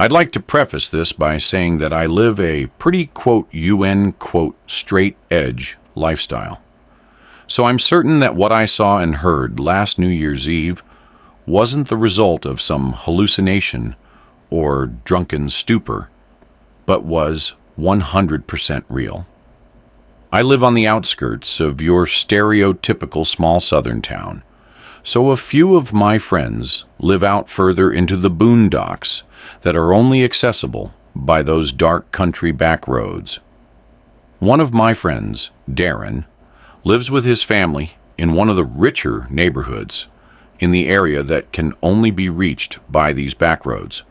I'd like to preface this by saying that I live a pretty "straight edge" lifestyle. So I'm certain that what I saw and heard last New Year's Eve wasn't the result of some hallucination or drunken stupor, but was 100% real. I live on the outskirts of your stereotypical small southern town, so a few of my friends live out further into the boondocks that are only accessible by those dark country back roads. One of my friends, Darren, lives with his family in one of the richer neighborhoods in the area that can only be reached by these back roads.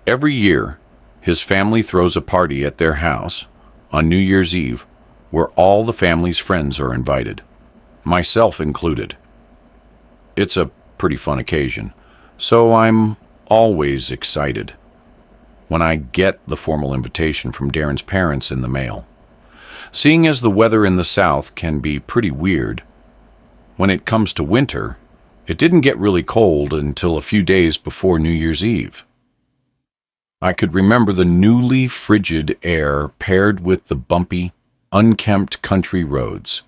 Every year, his family throws a party at their house on New Year's Eve where all the family's friends are invited, myself included. It's a pretty fun occasion, so I'm always excited when I get the formal invitation from Darren's parents in the mail. Seeing as the weather in the South can be pretty weird, when it comes to winter, it didn't get really cold until a few days before New Year's Eve. I could remember the newly frigid air paired with the bumpy, unkempt country roads,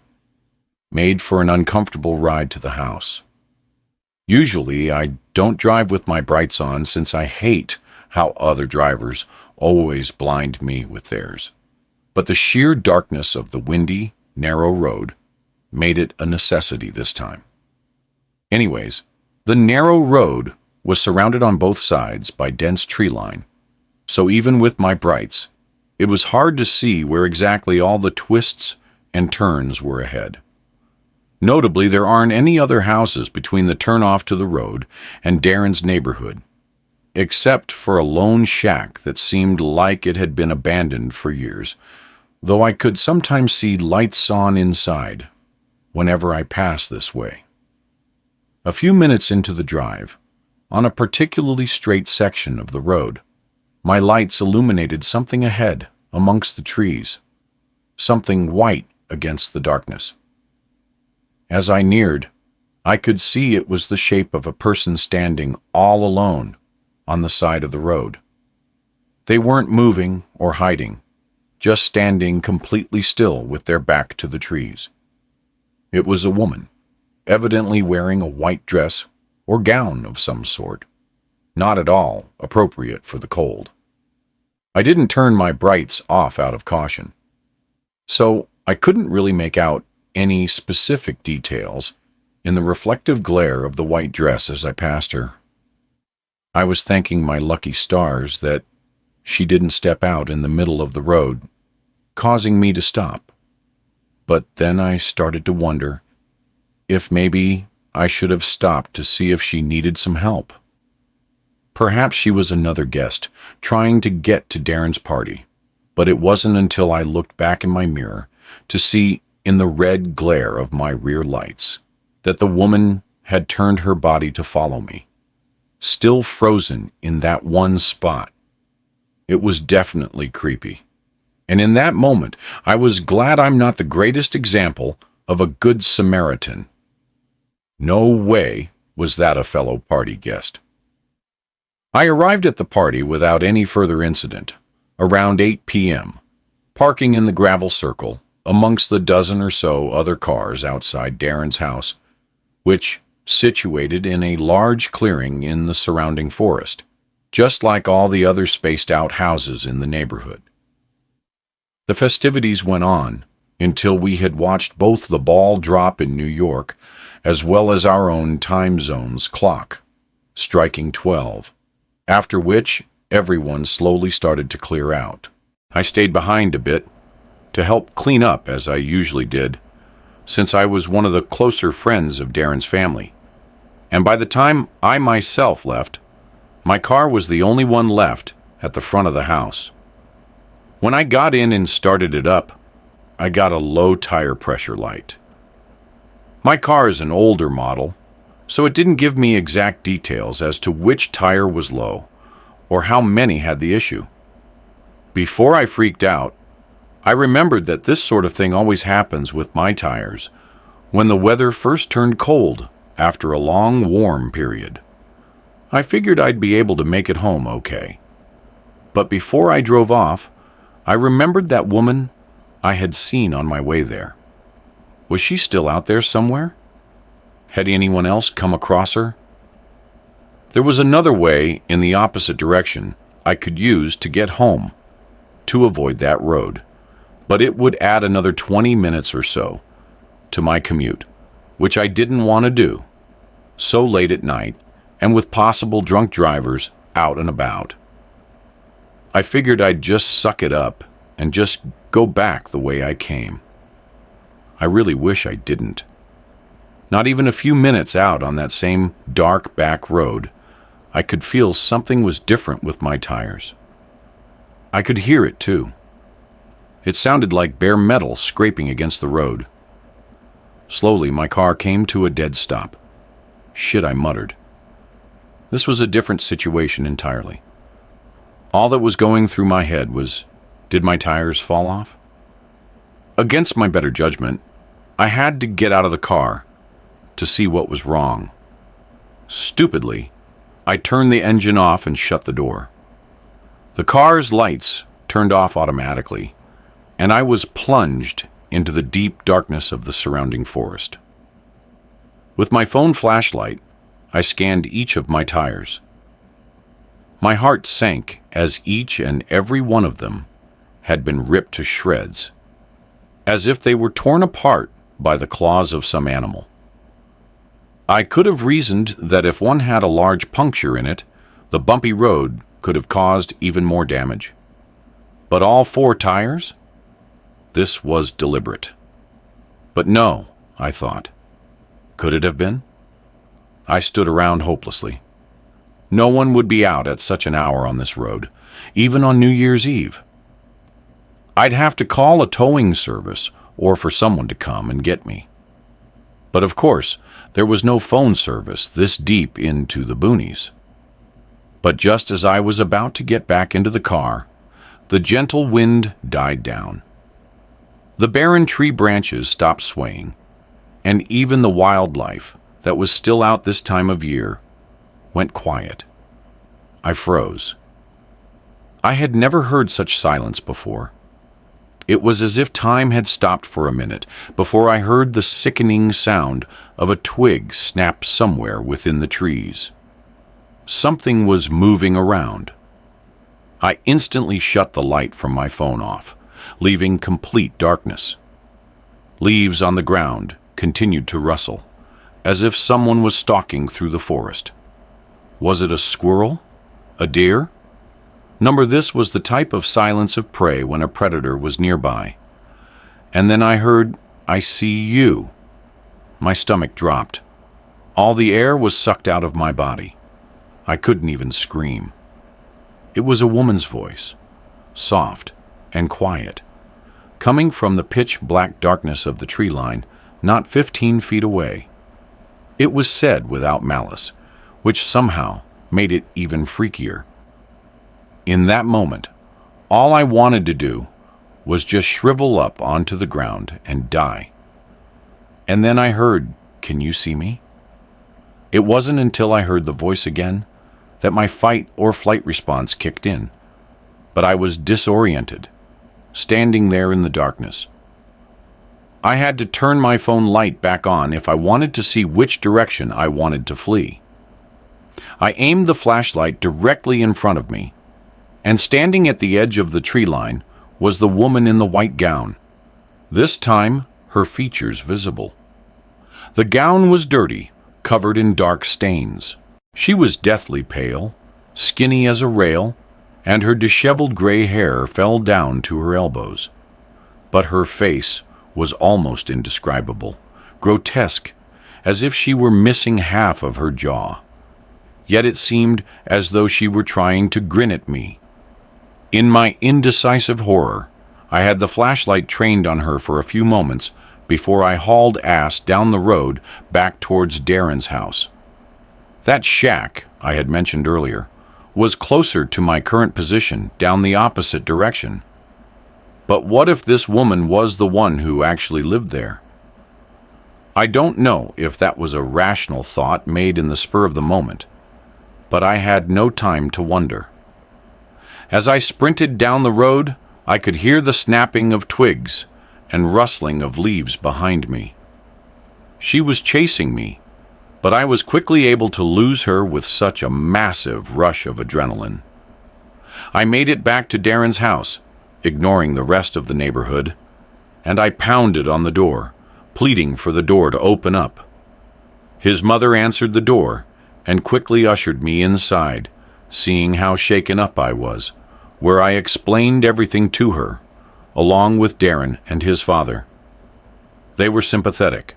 made for an uncomfortable ride to the house. Usually, I don't drive with my brights on since I hate how other drivers always blind me with theirs. But the sheer darkness of the windy, narrow road made it a necessity this time. Anyways, the narrow road was surrounded on both sides by dense tree line, so even with my brights, it was hard to see where exactly all the twists and turns were ahead. Notably, there aren't any other houses between the turnoff to the road and Darren's neighborhood, except for a lone shack that seemed like it had been abandoned for years, though I could sometimes see lights on inside whenever I passed this way. A few minutes into the drive, on a particularly straight section of the road, my lights illuminated something ahead amongst the trees, something white against the darkness. As I neared, I could see it was the shape of a person standing all alone on the side of the road. They weren't moving or hiding, just standing completely still with their back to the trees. It was a woman, evidently wearing a white dress or gown of some sort, not at all appropriate for the cold. I didn't turn my brights off out of caution, so I couldn't really make out any specific details in the reflective glare of the white dress as I passed her. I was thanking my lucky stars that she didn't step out in the middle of the road, causing me to stop. But then I started to wonder if maybe I should have stopped to see if she needed some help. Perhaps she was another guest, trying to get to Darren's party, but it wasn't until I looked back in my mirror to see, in the red glare of my rear lights, that the woman had turned her body to follow me, still frozen in that one spot. It was definitely creepy, and in that moment I was glad I'm not the greatest example of a good Samaritan. No way was that a fellow party guest. I arrived at the party without any further incident, around 8 p.m., parking in the gravel circle amongst the dozen or so other cars outside Darren's house, which situated in a large clearing in the surrounding forest, just like all the other spaced-out houses in the neighborhood. The festivities went on until we had watched both the ball drop in New York as well as our own time zone's clock, striking 12, after which everyone slowly started to clear out. I stayed behind a bit to help clean up as I usually did, since I was one of the closer friends of Darren's family. And by the time I myself left, my car was the only one left at the front of the house. When I got in and started it up, I got a low tire pressure light. My car is an older model, so it didn't give me exact details as to which tire was low or how many had the issue. Before I freaked out, I remembered that this sort of thing always happens with my tires when the weather first turned cold after a long warm period. I figured I'd be able to make it home okay. But before I drove off, I remembered that woman I had seen on my way there. Was she still out there somewhere? Had anyone else come across her? There was another way in the opposite direction I could use to get home to avoid that road, but it would add another 20 minutes or so to my commute, which I didn't want to do so late at night and with possible drunk drivers out and about. I figured I'd just suck it up and just go back the way I came. I really wish I didn't. Not even a few minutes out on that same dark back road, I could feel something was different with my tires. I could hear it too. It sounded like bare metal scraping against the road. Slowly, my car came to a dead stop. Shit, I muttered. This was a different situation entirely. All that was going through my head was, did my tires fall off? Against my better judgment, I had to get out of the car to see what was wrong. Stupidly, I turned the engine off and shut the door. The car's lights turned off automatically, and I was plunged into the deep darkness of the surrounding forest. With my phone flashlight, I scanned each of my tires. My heart sank as each and every one of them had been ripped to shreds, as if they were torn apart by the claws of some animal. I could have reasoned that if one had a large puncture in it, the bumpy road could have caused even more damage. But all 4 tires? This was deliberate. But no, I thought. Could it have been? I stood around hopelessly. No one would be out at such an hour on this road, even on New Year's Eve. I'd have to call a towing service or for someone to come and get me. But of course, there was no phone service this deep into the boonies. But just as I was about to get back into the car, the gentle wind died down. The barren tree branches stopped swaying, and even the wildlife that was still out this time of year went quiet. I froze. I had never heard such silence before. It was as if time had stopped for a minute before I heard the sickening sound of a twig snap somewhere within the trees. Something was moving around. I instantly shut the light from my phone off, leaving complete darkness. Leaves on the ground continued to rustle, as if someone was stalking through the forest. Was it a squirrel? A deer? This was the type of silence of prey when a predator was nearby. And then I heard, "I see you." My stomach dropped. All the air was sucked out of my body. I couldn't even scream. It was a woman's voice, soft and quiet, coming from the pitch-black darkness of the tree line, not 15 feet away. It was said without malice, which somehow made it even freakier. In that moment, all I wanted to do was just shrivel up onto the ground and die. And then I heard, "Can you see me?" It wasn't until I heard the voice again that my fight or flight response kicked in, but I was disoriented, standing there in the darkness. I had to turn my phone light back on if I wanted to see which direction I wanted to flee. I aimed the flashlight directly in front of me, and standing at the edge of the tree line was the woman in the white gown, this time her features visible. The gown was dirty, covered in dark stains. She was deathly pale, skinny as a rail, and her disheveled gray hair fell down to her elbows. But her face was almost indescribable, grotesque, as if she were missing half of her jaw. Yet it seemed as though she were trying to grin at me. In my indecisive horror, I had the flashlight trained on her for a few moments before I hauled ass down the road back towards Darren's house. That shack I had mentioned earlier was closer to my current position down the opposite direction. But what if this woman was the one who actually lived there? I don't know if that was a rational thought made in the spur of the moment, but I had no time to wonder. As I sprinted down the road, I could hear the snapping of twigs and rustling of leaves behind me. She was chasing me, but I was quickly able to lose her with such a massive rush of adrenaline. I made it back to Darren's house, ignoring the rest of the neighborhood, and I pounded on the door, pleading for the door to open up. His mother answered the door and quickly ushered me inside, seeing how shaken up I was, where I explained everything to her, along with Darren and his father. They were sympathetic,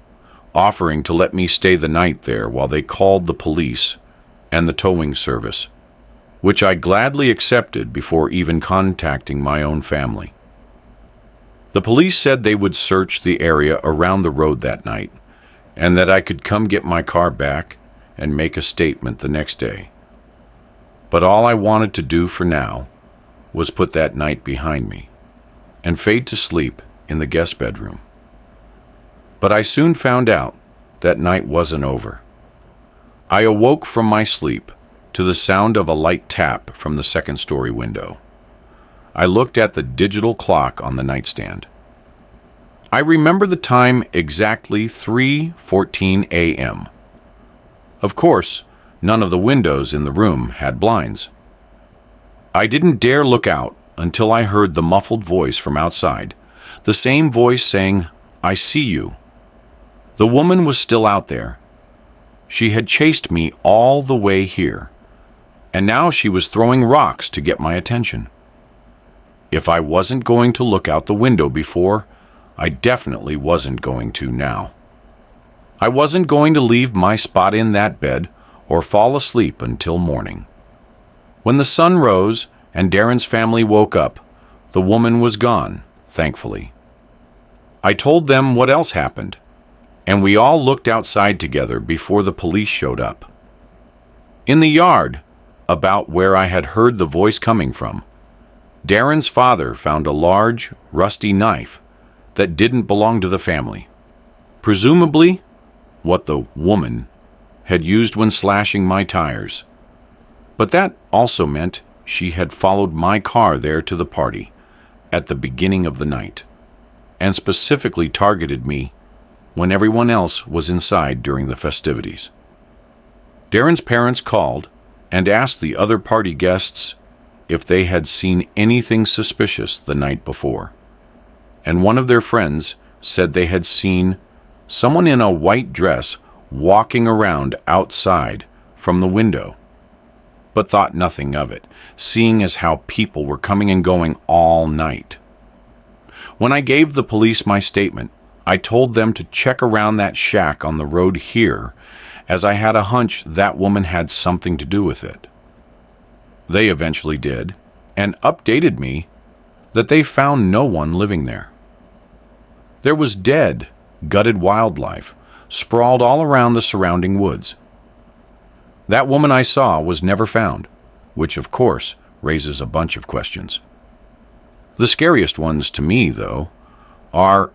offering to let me stay the night there while they called the police and the towing service, which I gladly accepted before even contacting my own family. The police said they would search the area around the road that night, and that I could come get my car back and make a statement the next day. But all I wanted to do for now was put that night behind me and fade to sleep in the guest bedroom. But I soon found out that night wasn't over. I awoke from my sleep to the sound of a light tap from the second-story window. I looked at the digital clock on the nightstand. I remember the time exactly 3:14 a.m. Of course, none of the windows in the room had blinds. I didn't dare look out until I heard the muffled voice from outside, the same voice saying, "I see you." The woman was still out there. She had chased me all the way here, and now she was throwing rocks to get my attention. If I wasn't going to look out the window before, I definitely wasn't going to now. I wasn't going to leave my spot in that bed or fall asleep until morning. When the sun rose and Darren's family woke up, the woman was gone, thankfully. I told them what else happened, and we all looked outside together before the police showed up. In the yard, about where I had heard the voice coming from, Darren's father found a large, rusty knife that didn't belong to the family, presumably what the woman had used when slashing my tires. But that also meant she had followed my car there to the party at the beginning of the night, and specifically targeted me when everyone else was inside during the festivities. Darren's parents called and asked the other party guests if they had seen anything suspicious the night before, and one of their friends said they had seen someone in a white dress walking around outside from the window, but thought nothing of it, seeing as how people were coming and going all night. When I gave the police my statement, I told them to check around that shack on the road here, as I had a hunch that woman had something to do with it. They eventually did, and updated me that they found no one living there. There was dead, gutted wildlife sprawled all around the surrounding woods. That woman I saw was never found, which of course raises a bunch of questions. The scariest ones to me, though, are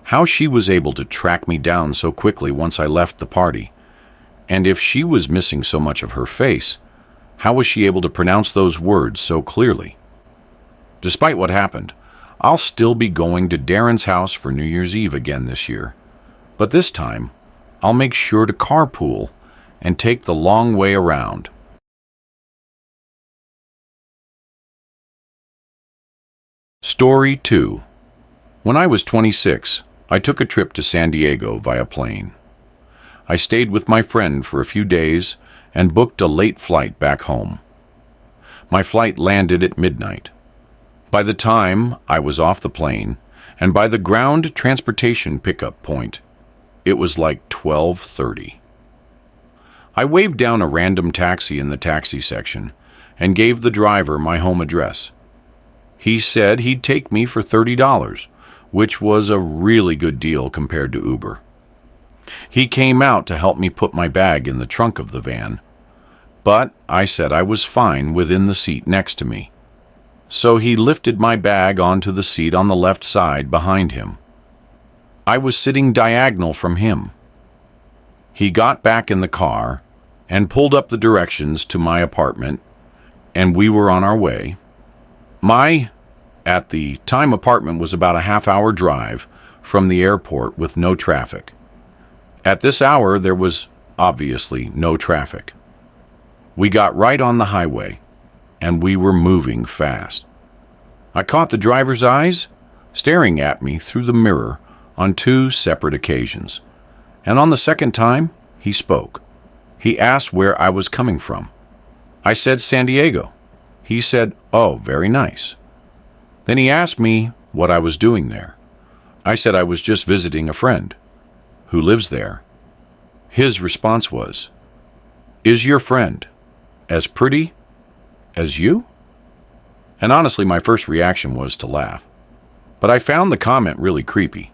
how she was able to track me down so quickly once I left the party, and if she was missing so much of her face, how was she able to pronounce those words so clearly? Despite what happened, I'll still be going to Darren's house for New Year's Eve again this year, but this time I'll make sure to carpool and take the long way around. Story 2. When I was 26, I took a trip to San Diego via plane. I stayed with my friend for a few days and booked a late flight back home. My flight landed at midnight. By the time I was off the plane and by the ground transportation pickup point, it was like 12:30. I waved down a random taxi in the taxi section and gave the driver my home address. He said he'd take me for $30, which was a really good deal compared to Uber. He came out to help me put my bag in the trunk of the van, but I said I was fine within the seat next to me. So he lifted my bag onto the seat on the left side behind him. I was sitting diagonal from him. He got back in the car and pulled up the directions to my apartment, and we were on our way. My, at the time, apartment was about a half-hour drive from the airport with no traffic. At this hour, there was obviously no traffic. We got right on the highway, and we were moving fast. I caught the driver's eyes staring at me through the mirror on 2 separate occasions, and on the second time, he spoke. He asked where I was coming from. I said San Diego. He said, "Oh, very nice." Then he asked me what I was doing there. I said I was just visiting a friend who lives there. His response was, "Is your friend as pretty as you?" And honestly, my first reaction was to laugh. But I found the comment really creepy.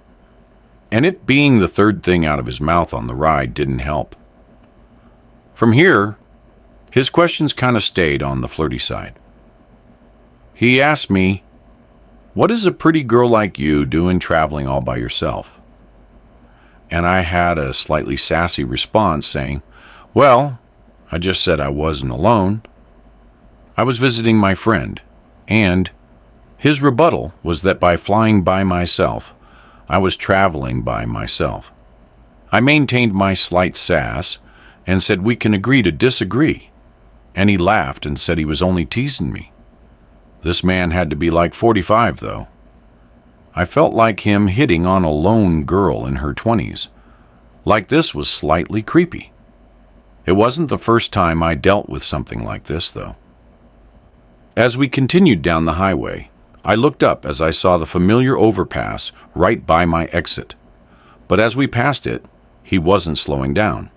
And it being the third thing out of his mouth on the ride didn't help. From here, his questions kind of stayed on the flirty side. He asked me, "What is a pretty girl like you doing traveling all by yourself?" And I had a slightly sassy response saying, "Well, I just said I wasn't alone. I was visiting my friend." And his rebuttal was that by flying by myself, I was traveling by myself. I maintained my slight sass and said we can agree to disagree, and he laughed and said he was only teasing me. This man had to be like 45, though. I felt like him hitting on a lone girl in her 20s. Like this was slightly creepy. It wasn't the first time I dealt with something like this, though. As we continued down the highway, I looked up as I saw the familiar overpass right by my exit. But as we passed it, he wasn't slowing down.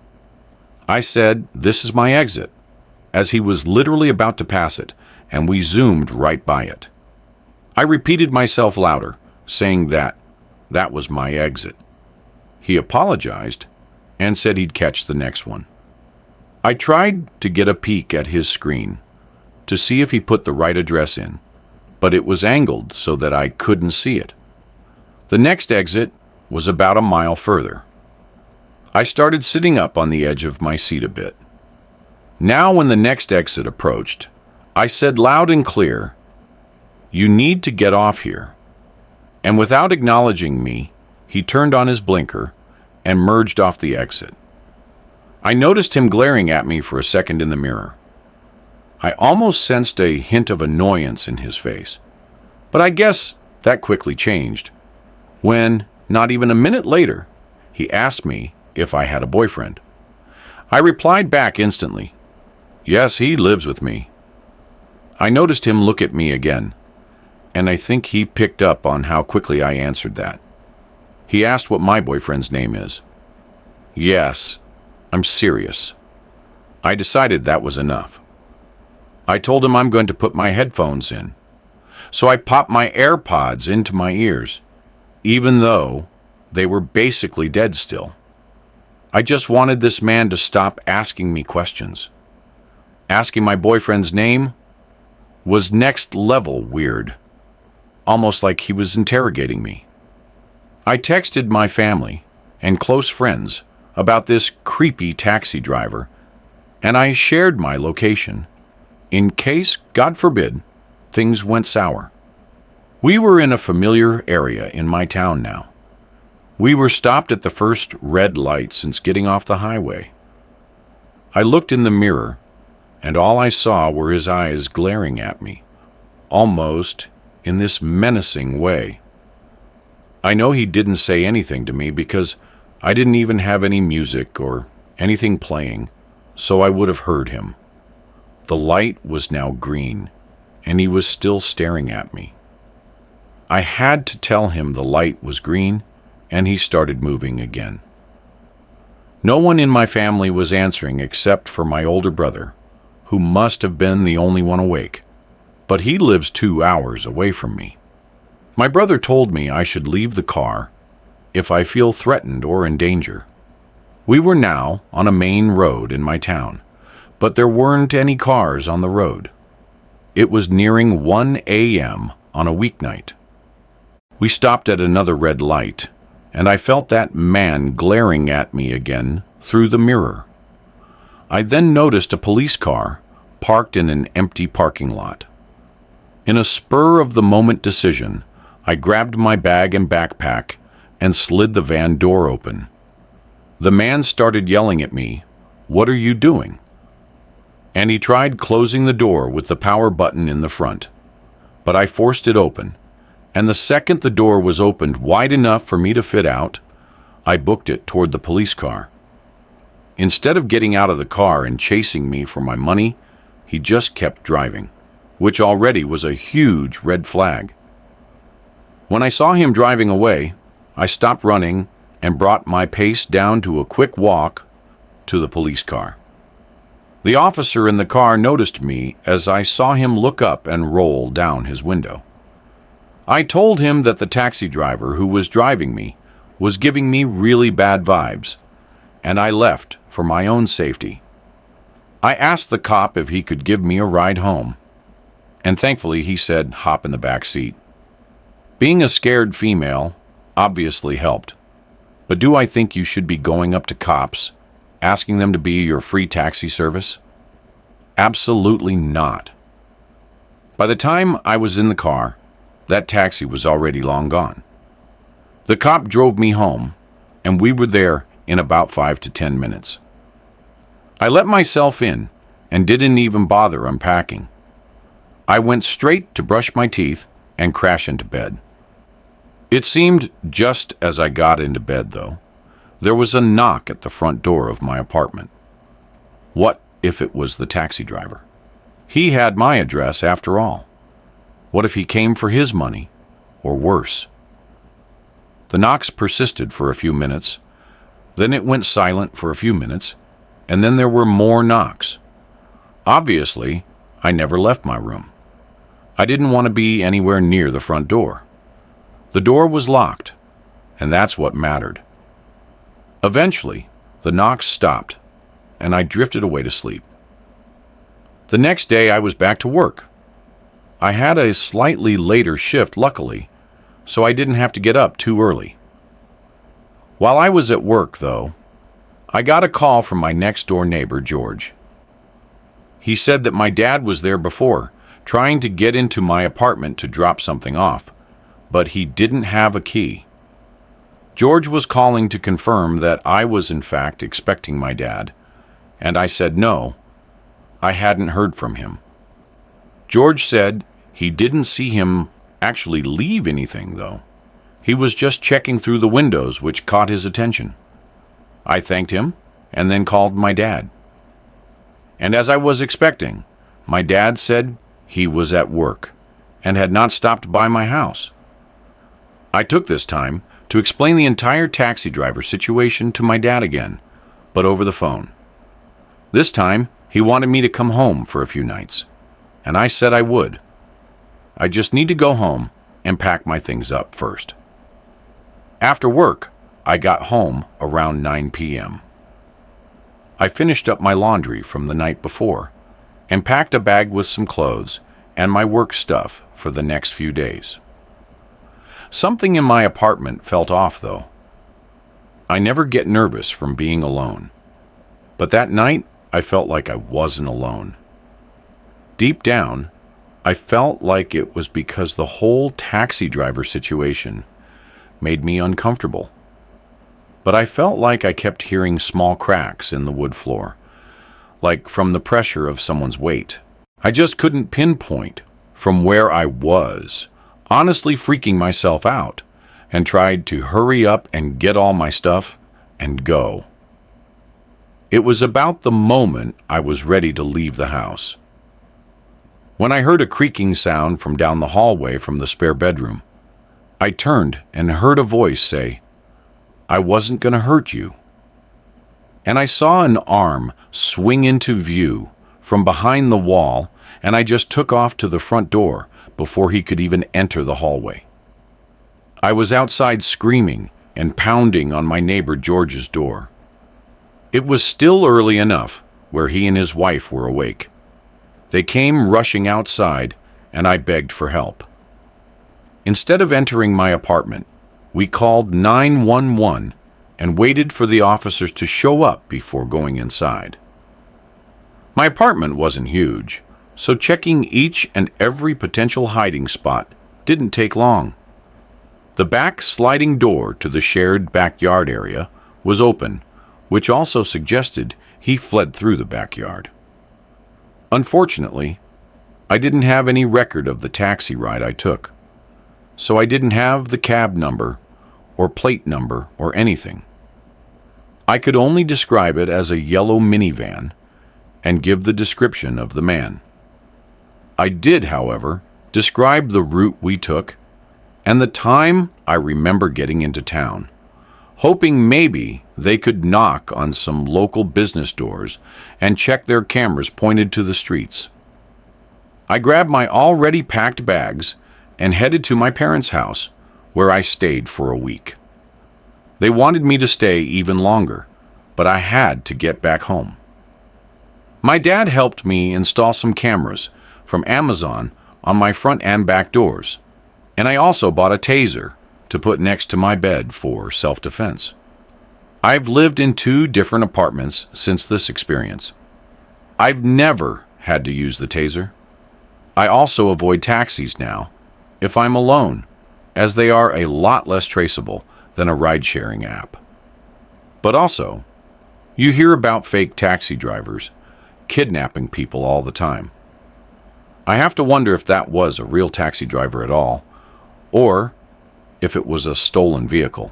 I said, "This is my exit," as he was literally about to pass it, and we zoomed right by it. I repeated myself louder, saying that was my exit. He apologized and said he'd catch the next one. I tried to get a peek at his screen to see if he put the right address in, but it was angled so that I couldn't see it. The next exit was about a mile further. I started sitting up on the edge of my seat a bit. Now when the next exit approached, I said loud and clear, "You need to get off here." And without acknowledging me, he turned on his blinker and merged off the exit. I noticed him glaring at me for a second in the mirror. I almost sensed a hint of annoyance in his face, but I guess that quickly changed when, not even a minute later, he asked me if I had a boyfriend. I replied back instantly, "Yes, he lives with me." I noticed him look at me again, and I think he picked up on how quickly I answered that. He asked what my boyfriend's name is. Yes, I'm serious. I decided that was enough. I told him I'm going to put my headphones in. So I popped my AirPods into my ears, even though they were basically dead still. I just wanted this man to stop asking me questions. Asking my boyfriend's name was next level weird, almost like he was interrogating me. I texted my family and close friends about this creepy taxi driver, and I shared my location in case, God forbid, things went sour. We were in a familiar area in my town now. We were stopped at the first red light since getting off the highway. I looked in the mirror, and all I saw were his eyes glaring at me, almost in this menacing way. I know he didn't say anything to me because I didn't even have any music or anything playing, so I would have heard him. The light was now green, and he was still staring at me. I had to tell him the light was green, and he started moving again. No one in my family was answering except for my older brother, who must have been the only one awake, but he lives 2 hours away from me. My brother told me I should leave the car if I feel threatened or in danger. We were now on a main road in my town, but there weren't any cars on the road. It was nearing 1 a.m. on a weeknight. We stopped at another red light, and I felt that man glaring at me again through the mirror. I then noticed a police car parked in an empty parking lot. In a spur-of-the-moment decision, I grabbed my bag and backpack and slid the van door open. The man started yelling at me, "What are you doing?" And he tried closing the door with the power button in the front. But I forced it open, and the second the door was opened wide enough for me to fit out, I booked it toward the police car. Instead of getting out of the car and chasing me for my money, he just kept driving, which already was a huge red flag. When I saw him driving away, I stopped running and brought my pace down to a quick walk to the police car. The officer in the car noticed me as I saw him look up and roll down his window. I told him that the taxi driver who was driving me was giving me really bad vibes, and I left for my own safety. I asked the cop if he could give me a ride home, and thankfully he said hop in the back seat. Being a scared female obviously helped, but do I think you should be going up to cops, asking them to be your free taxi service? Absolutely not. By the time I was in the car, that taxi was already long gone. The cop drove me home, and we were there in about 5 to 10 minutes. I let myself in and didn't even bother unpacking. I went straight to brush my teeth and crash into bed. It seemed just as I got into bed, though, there was a knock at the front door of my apartment. What if it was the taxi driver? He had my address after all. What if he came for his money, or worse? The knocks persisted for a few minutes, then it went silent for a few minutes, and then there were more knocks. Obviously, I never left my room. I didn't want to be anywhere near the front door. The door was locked, and that's what mattered. Eventually, the knocks stopped, and I drifted away to sleep. The next day, I was back to work. I had a slightly later shift, luckily, so I didn't have to get up too early. While I was at work, though, I got a call from my next-door neighbor, George. He said that my dad was there before, trying to get into my apartment to drop something off, but he didn't have a key. George was calling to confirm that I was in fact expecting my dad, and I said no, I hadn't heard from him. George said he didn't see him actually leave anything, though. He was just checking through the windows, which caught his attention. I thanked him and then called my dad. And as I was expecting, my dad said he was at work and had not stopped by my house. I took this time to explain the entire taxi driver situation to my dad again, but over the phone. This time, he wanted me to come home for a few nights, and I said I would. I just need to go home and pack my things up first. After work, I got home around 9 p.m. I finished up my laundry from the night before and packed a bag with some clothes and my work stuff for the next few days. Something in my apartment felt off, though. I never get nervous from being alone, but that night I felt like I wasn't alone. Deep down, I felt like it was because the whole taxi driver situation made me uncomfortable. But I felt like I kept hearing small cracks in the wood floor, like from the pressure of someone's weight. I just couldn't pinpoint from where I was, honestly freaking myself out, and tried to hurry up and get all my stuff and go. It was about the moment I was ready to leave the house, when I heard a creaking sound from down the hallway from the spare bedroom. I turned and heard a voice say, "I wasn't going to hurt you." And I saw an arm swing into view from behind the wall, and I just took off to the front door before he could even enter the hallway. I was outside screaming and pounding on my neighbor George's door. It was still early enough where he and his wife were awake. They came rushing outside, and I begged for help. Instead of entering my apartment, we called 911 and waited for the officers to show up before going inside. My apartment wasn't huge, so checking each and every potential hiding spot didn't take long. The back sliding door to the shared backyard area was open, which also suggested he fled through the backyard. Unfortunately, I didn't have any record of the taxi ride I took, so I didn't have the cab number or plate number or anything. I could only describe it as a yellow minivan and give the description of the man. I did, however, describe the route we took and the time I remember getting into town, hoping maybe they could knock on some local business doors and check their cameras pointed to the streets. I grabbed my already packed bags and headed to my parents' house, where I stayed for a week. They wanted me to stay even longer, but I had to get back home. My dad helped me install some cameras from Amazon on my front and back doors, and I also bought a taser to put next to my bed for self-defense. I've lived in 2 different apartments since this experience. I've never had to use the taser. I also avoid taxis now, if I'm alone, as they are a lot less traceable than a ride-sharing app. But also, you hear about fake taxi drivers kidnapping people all the time. I have to wonder if that was a real taxi driver at all, or if it was a stolen vehicle.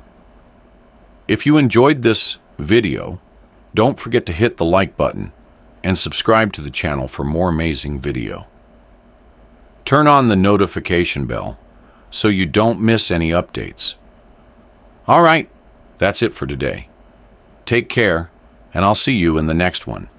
If you enjoyed this video, don't forget to hit the like button and subscribe to the channel for more amazing video. Turn on the notification bell so you don't miss any updates. All right, that's it for today. Take care, and I'll see you in the next one.